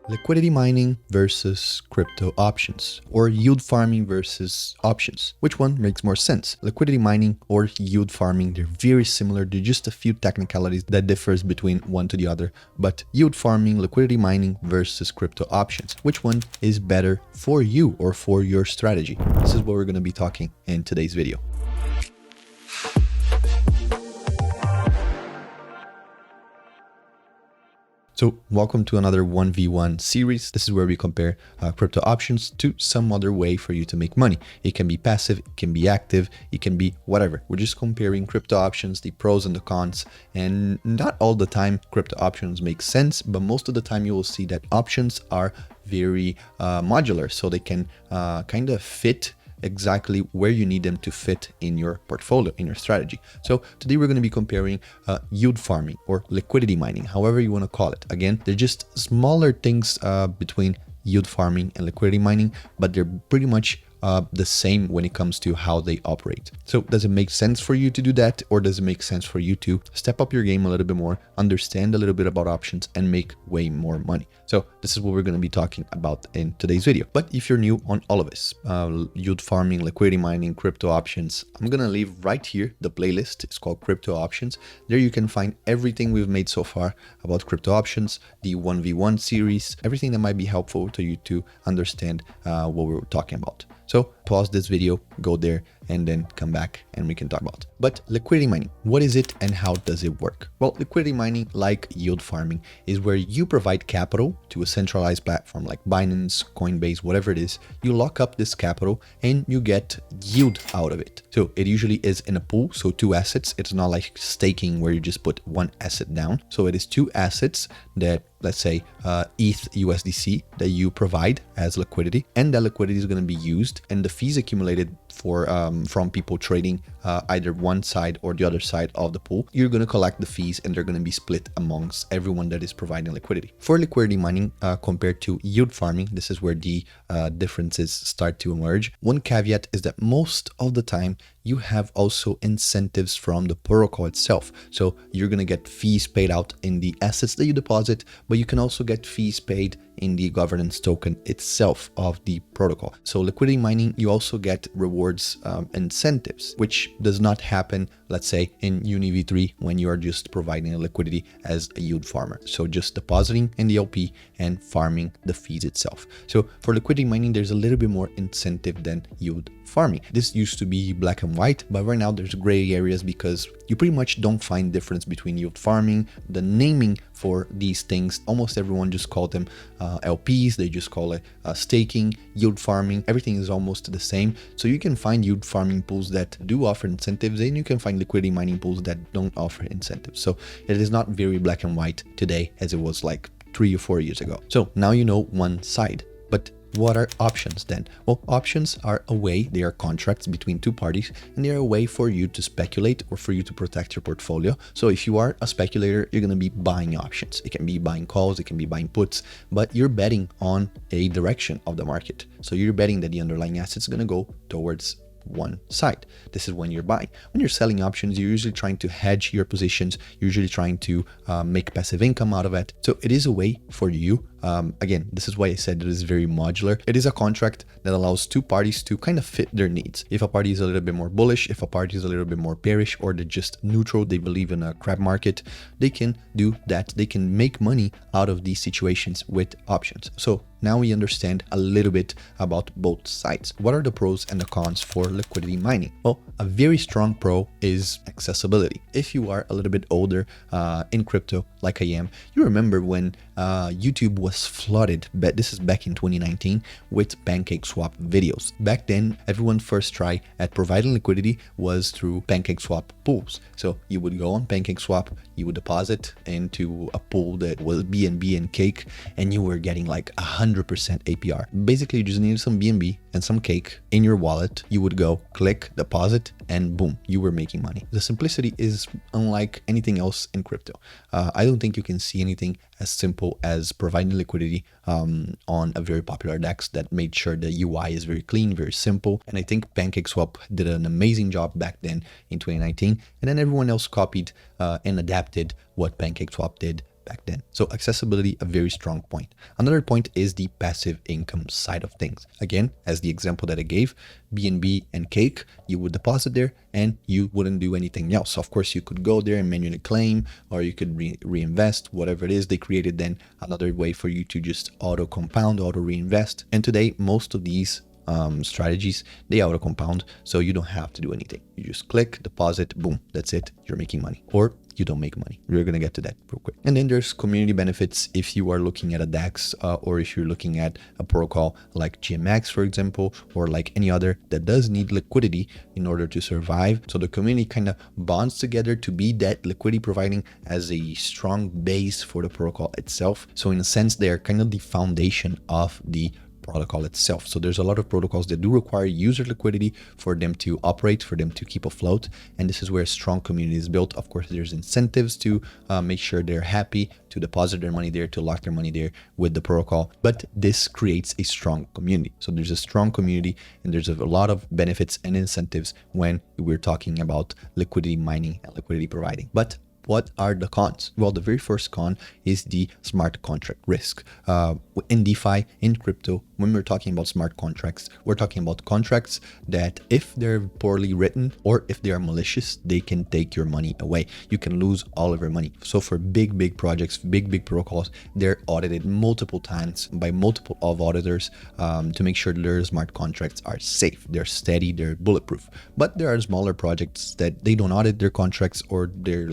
Liquidity mining versus crypto options, or yield farming versus options. Which one makes more sense? Liquidity mining or yield farming, they're very similar. They're just a few technicalities that differs between one to the other. But yield farming, liquidity mining versus crypto options. Which one is better for you or for your strategy? This is what we're going to be talking in today's video. So welcome to another 1v1 series. This is where we compare crypto options to some other way for you to make money. It can be passive, it can be active, it can be whatever. We're just comparing crypto options, the pros and the cons. And not all the time crypto options make sense, but most of the time you will see that options are very modular. So they can kind of fit exactly where you need them to fit in your portfolio, in your strategy. So today we're going to be comparing yield farming or liquidity mining, however you want to call it. Again, they're just smaller things between yield farming and liquidity mining, but they're pretty much the same when it comes to how they operate. So does it make sense for you to do that, or does it make sense for you to step up your game a little bit more, understand a little bit about options, and make way more money? So this is what we're going to be talking about in today's video. But if you're new on all of this, yield farming, liquidity mining, crypto options, I'm going to leave right here the playlist. It's called Crypto Options. There you can find everything we've made so far about crypto options, the 1v1 series, everything that might be helpful to you to understand what we're talking about. So pause this video, go there, and then come back and we can talk about it. But liquidity mining, what is it and how does it work? Well, liquidity mining, like yield farming, is where you provide capital to a centralized platform like Binance, Coinbase, whatever it is. You lock up this capital and you get yield out of it. So it usually is in a pool, so two assets. It's not like staking where you just put one asset down. So it is two assets that, let's say ETH USDC, that you provide as liquidity, and that liquidity is going to be used, and the fees accumulated for from people trading either one side or the other side of the pool, you're going to collect the fees and they're going to be split amongst everyone that is providing liquidity. For liquidity mining compared to yield farming, this is where the differences start to emerge. One caveat is that most of the time you have also incentives from the protocol itself. So you're going to get fees paid out in the assets that you deposit, but you can also get fees paid in the governance token itself of the protocol. So liquidity mining, you also get rewards incentives, which does not happen, let's say, in UniV3 when you are just providing a liquidity as a yield farmer. So just depositing in the LP and farming the fees itself. So for liquidity mining, there's a little bit more incentive than yield farming. This used to be black and white, but right now there's gray areas because you pretty much don't find difference between yield farming. The naming for these things, almost everyone just call them LPs. They just call it staking, yield farming. Everything is almost the same. So you can find yield farming pools that do offer incentives, and you can find liquidity mining pools that don't offer incentives. So it is not very black and white today as it was like 3 or 4 years ago. So now you know one side, but what are options then? Well, options are a way, they are contracts between two parties, and they are a way for you to speculate or for you to protect your portfolio. So if you are a speculator, you're going to be buying options. It can be buying calls, it can be buying puts, but you're betting on a direction of the market. So you're betting that the underlying asset is going to go towards one side. This is when you're buying. When you're selling options, you're usually trying to hedge your positions, you're usually trying to make passive income out of it. So it is a way for you. Again, this is why I said it is very modular. It is a contract that allows two parties to kind of fit their needs. If a party is a little bit more bullish, if a party is a little bit more bearish, or they're just neutral, they believe in a crab market, they can do that. They can make money out of these situations with options. So now we understand a little bit about both sides. What are the pros and the cons for liquidity mining? Well, a very strong pro is accessibility. If you are a little bit older in crypto, like I am, you remember when YouTube was flooded, but this is back in 2019, with PancakeSwap videos. Back then, everyone's first try at providing liquidity was through PancakeSwap pools. So you would go on PancakeSwap, you would deposit into a pool that was BNB and Cake, and you were getting like 100% APR. Basically, you just needed some BNB and some Cake in your wallet. You would go click deposit and boom, you were making money. The simplicity is unlike anything else in crypto. I don't think you can see anything as simple as providing liquidity on a very popular DEX that made sure the UI is very clean, very simple. And I think PancakeSwap did an amazing job back then in 2019. And then everyone else copied and adapted what PancakeSwap did back then. So accessibility, a very strong point. Another point is the passive income side of things. Again, as the example that I gave, BNB and Cake, you would deposit there and you wouldn't do anything else. Of course, you could go there and manually claim, or you could reinvest, whatever it is. They created then another way for you to just auto compound, auto reinvest. And today, most of these strategies, they auto compound, so you don't have to do anything. You just click, deposit, boom, that's it. You're making money, or you don't make money. We're gonna get to that real quick. And then there's community benefits if you are looking at a DEX, or if you're looking at a protocol like GMX, for example, or like any other that does need liquidity in order to survive. So the community kind of bonds together to be that liquidity providing as a strong base for the protocol itself. So in a sense, they are kind of the foundation of the protocol itself. So there's a lot of protocols that do require user liquidity for them to operate, for them to keep afloat. And this is where a strong community is built. Of course, there's incentives to make sure they're happy to deposit their money there, to lock their money there with the protocol. But this creates a strong community. So there's a strong community and there's a lot of benefits and incentives when we're talking about liquidity mining and liquidity providing. But what are the cons? Well, the very first con is the smart contract risk. In DeFi, in crypto, when we're talking about smart contracts, we're talking about contracts that if they're poorly written or if they are malicious, they can take your money away. You can lose all of your money. So for big projects, big protocols, they're audited multiple times by multiple of auditors to make sure their smart contracts are safe, they're steady, they're bulletproof. But there are smaller projects that they don't audit their contracts, or they're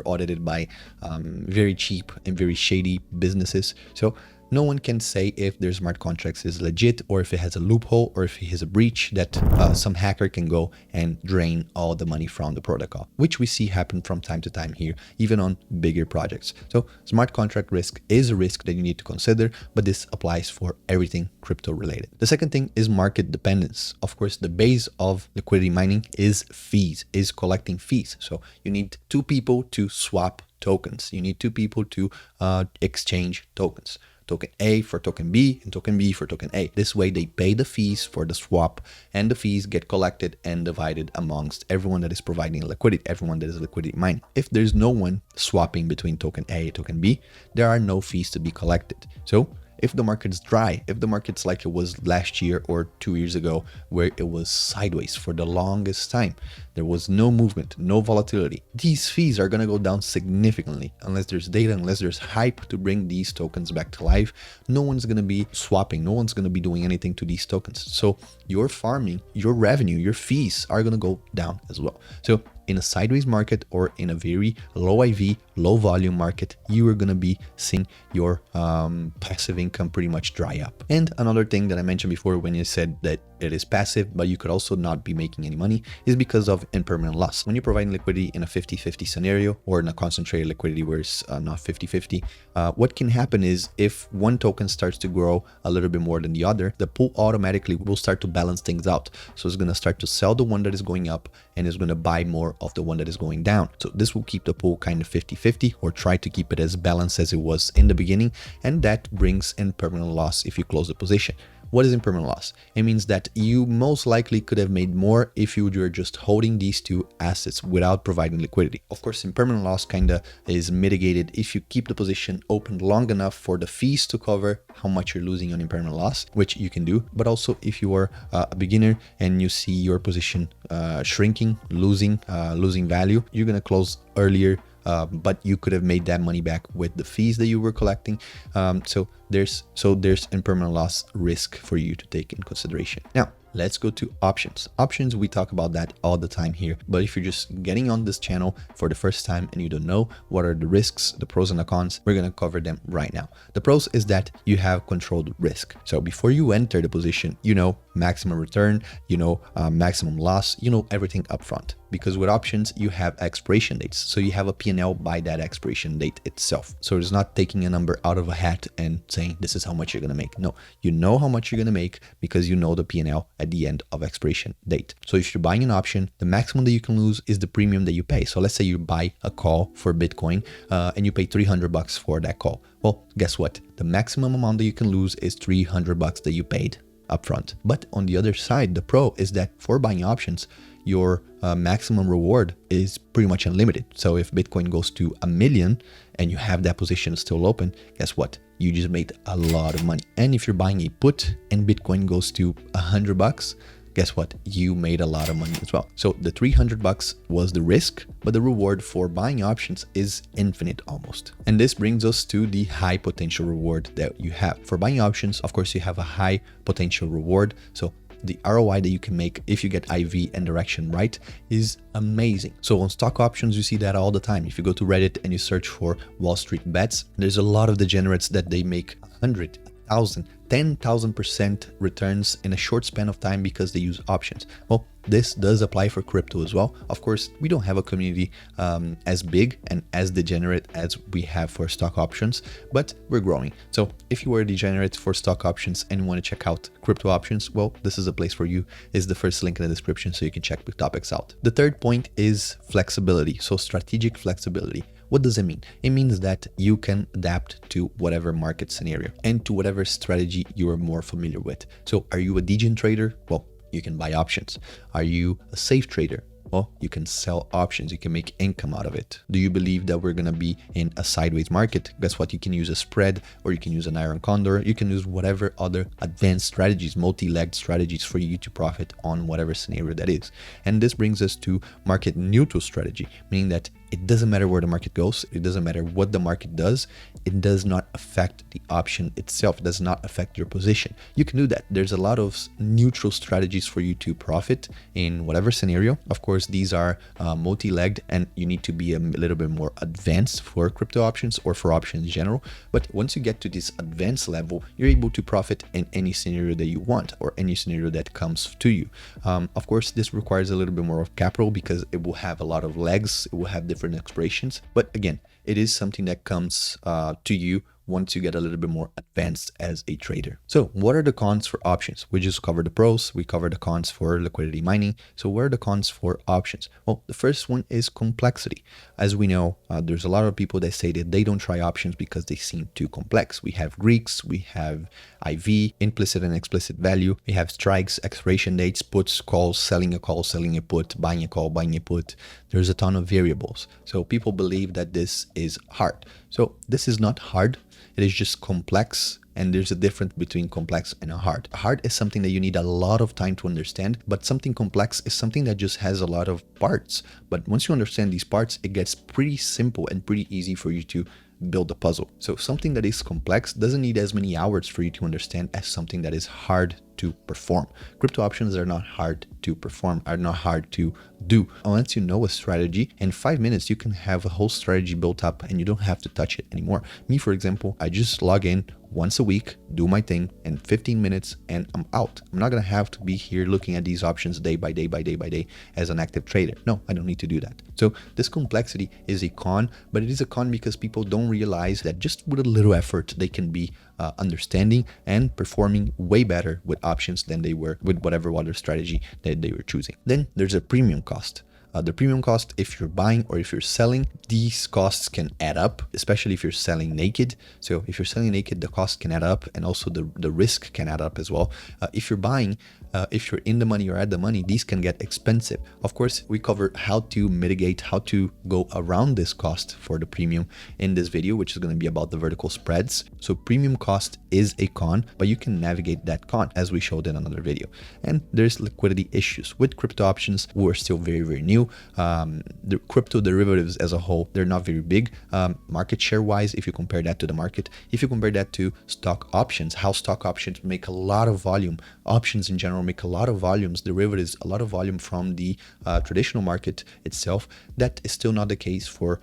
audited by very cheap and very shady businesses. So no one can say if their smart contracts is legit, or if it has a loophole, or if it has a breach that some hacker can go and drain all the money from the protocol, which we see happen from time to time here, even on bigger projects. So smart contract risk is a risk that you need to consider, but this applies for everything crypto related. The second thing is market dependence. Of course, the base of liquidity mining is fees, is collecting fees. So you need two people to swap tokens. You need two people to exchange tokens. Token A for token B and token B for token A. This way they pay the fees for the swap, and the fees get collected and divided amongst everyone that is providing liquidity, everyone that is liquidity mining. If there's no one swapping between token A and token B, there are no fees to be collected. So if the market's dry, if the market's like it was last year or 2 years ago, where it was sideways for the longest time, there was no movement, no volatility, these fees are going to go down significantly. Unless there's data, unless there's hype to bring these tokens back to life, no one's going to be swapping, no one's going to be doing anything to these tokens. So your farming, your revenue, your fees are going to go down as well. So in a sideways market or in a very low IV, low volume market, you are going to be seeing your passive income pretty much dry up. And another thing that I mentioned before, when you said that it is passive, but you could also not be making any money, is because of impermanent loss. When you're providing liquidity in a 50-50 scenario, or in a concentrated liquidity where it's not 50-50, what can happen is if one token starts to grow a little bit more than the other, the pool automatically will start to balance things out. So it's going to start to sell the one that is going up and is going to buy more of the one that is going down. So this will keep the pool kind of 50-50, or try to keep it as balanced as it was in the beginning, and that brings impermanent loss if you close the position. What is impermanent loss? It means that you most likely could have made more if you were just holding these two assets without providing liquidity. Of course, impermanent loss kind of is mitigated if you keep the position open long enough for the fees to cover how much you're losing on impermanent loss, which you can do. But also if you are a beginner and you see your position shrinking, losing value, you're going to close earlier. But you could have made that money back with the fees that you were collecting. So there's impermanent loss risk for you to take in consideration. Now, let's go to options. Options, we talk about that all the time here. But if you're just getting on this channel for the first time and you don't know what are the risks, the pros and the cons, we're going to cover them right now. The pros is that you have controlled risk. So before you enter the position, you know maximum return, you know maximum loss, you know everything upfront. Because with options, you have expiration dates. So you have a P&L by that expiration date itself. So it's not taking a number out of a hat and saying this is how much you're going to make. No, you know how much you're going to make because you know the P&L at the end of expiration date. So if you're buying an option, the maximum that you can lose is the premium that you pay. So let's say you buy a call for Bitcoin and you pay $300 for that call. Well, guess what? The maximum amount that you can lose is $300 that you paid. upfront. But on the other side, the pro is that for buying options, your maximum reward is pretty much unlimited. So if Bitcoin goes to 1 million and you have that position still open, guess what? You just made a lot of money. And if you're buying a put and Bitcoin goes to $100, guess what? You made a lot of money as well. So the $300 was the risk, but the reward for buying options is infinite almost. And this brings us to the high potential reward that you have. For buying options, of course, you have a high potential reward. So the ROI that you can make if you get IV and direction right is amazing. So on stock options, you see that all the time. If you go to Reddit and you search for Wall Street bets, there's a lot of degenerates that they make 100, 1,000, 10,000% returns in a short span of time because they use options. Well, this does apply for crypto as well. Of course, we don't have a community as big and as degenerate as we have for stock options, but we're growing. So if you were a degenerate for stock options and you want to check out crypto options, well, this is a place for you. It's the first link in the description so you can check the topics out. The third point is flexibility. So strategic flexibility. What does it mean? It means that you can adapt to whatever market scenario and to whatever strategy you are more familiar with. So are you a degen trader? Well, you can buy options. Are you a safe trader? Well, you can sell options. You can make income out of it. Do you believe that we're going to be in a sideways market? Guess what? You can use a spread, or you can use an iron condor. You can use whatever other advanced strategies, multi-legged strategies for you to profit on whatever scenario that is. And this brings us to market neutral strategy, meaning that it doesn't matter where the market goes. It doesn't matter what the market does. It does not affect the option itself. It does not affect your position. You can do that. There's a lot of neutral strategies for you to profit in whatever scenario. Of course, these are multi-legged and you need to be a little bit more advanced for crypto options or for options in general. But once you get to this advanced level, you're able to profit in any scenario that you want or any scenario that comes to you. Of course, this requires a little bit more of capital because it will have a lot of legs. It will have different expirations. But again, it is something that comes to you once you get a little bit more advanced as a trader. So what are the cons for options? We just covered the pros, we covered the cons for liquidity mining. So what are the cons for options? Well, the first one is complexity. As we know, there's a lot of people that say that they don't try options because they seem too complex. We have Greeks, we have IV, implicit and explicit value. We have strikes, expiration dates, puts, calls, selling a call, selling a put, buying a call, buying a put. There's a ton of variables. So people believe that this is hard. So this is not hard. It is just complex, and there's a difference between complex and hard. Hard is something that you need a lot of time to understand, but something complex is something that just has a lot of parts. But once you understand these parts, it gets pretty simple and pretty easy for you to build a puzzle. So something that is complex doesn't need as many hours for you to understand as something that is hard to perform. Crypto options are not hard to perform, are not hard to do. Once you know a strategy, in 5 minutes, you can have a whole strategy built up and you don't have to touch it anymore. Me, for example, I just log in once a week, do my thing in 15 minutes and I'm out. I'm not going to have to be here looking at these options day by day by day by day as an active trader. No, I don't need to do that. So this complexity is a con, but it is a con because people don't realize that just with a little effort, they can be understanding and performing way better with options than they were with whatever other strategy that they were choosing. Then there's a premium cost. The premium cost, if you're buying or if you're selling, these costs can add up, especially if you're selling naked. So if you're selling naked, the cost can add up and also the risk can add up as well. If you're buying, if you're in the money or at the money, these can get expensive. Of course, we cover how to mitigate, how to go around this cost for the premium in this video, which is going to be about the vertical spreads. So premium cost is a con, but you can navigate that con as we showed in another video. And there's liquidity issues with crypto options. We're still very, very new. The crypto derivatives as a whole, they're not very big market share wise if you compare that to the market. If you compare that to stock options, how stock options make a lot of volume, options in general make a lot of volumes, derivatives a lot of volume from the traditional market itself. That is still not the case for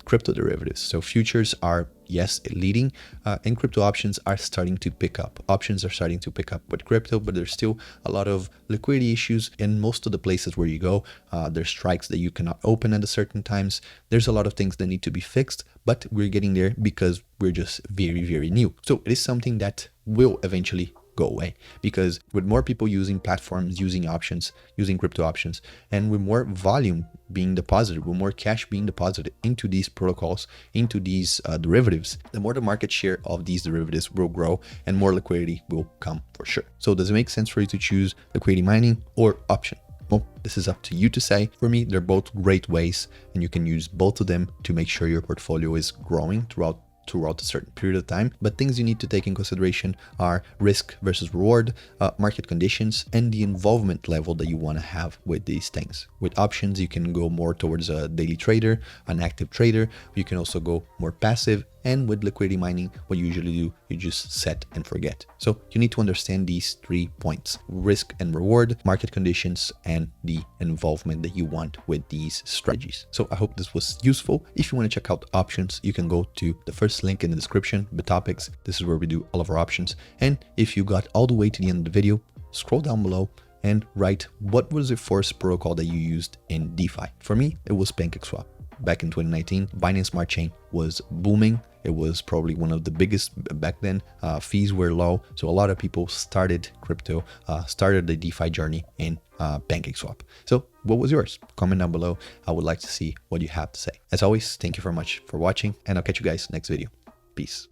crypto derivatives. So futures are, yes, leading, and crypto options are starting to pick up. Options are starting to pick up with crypto, but there's still a lot of liquidity issues in most of the places where you go. There's strikes that you cannot open at a certain times. There's a lot of things that need to be fixed, but we're getting there because we're just very, very new. So it is something that will eventually go away, because with more people using platforms, using options, using crypto options, and with more volume being deposited, with more cash being deposited into these protocols, into these derivatives, the more the market share of these derivatives will grow and more liquidity will come for sure. So does it make sense for you to choose liquidity mining or option? Well, this is up to you to say. For me, they're both great ways, and you can use both of them to make sure your portfolio is growing throughout a certain period of time. But things you need to take in consideration are risk versus reward, market conditions, and the involvement level that you want to have with these things. With options, you can go more towards a daily trader, an active trader. You can also go more passive. And with liquidity mining, what you usually do, you just set and forget. So you need to understand these 3 points: risk and reward, market conditions, and the involvement that you want with these strategies. So I hope this was useful. If you want to check out options, you can go to the first link in the description, Bitopics. This is where we do all of our options. And if you got all the way to the end of the video, scroll down below and write what was the first protocol that you used in DeFi. For me, it was PancakeSwap. Back in 2019, Binance Smart Chain was booming. It was probably one of the biggest back then. Fees were low, so a lot of people started crypto, started the DeFi journey in PancakeSwap. So what was yours? Comment down below. I would like to see what you have to say. As always, thank you very much for watching, and I'll catch you guys next video. Peace.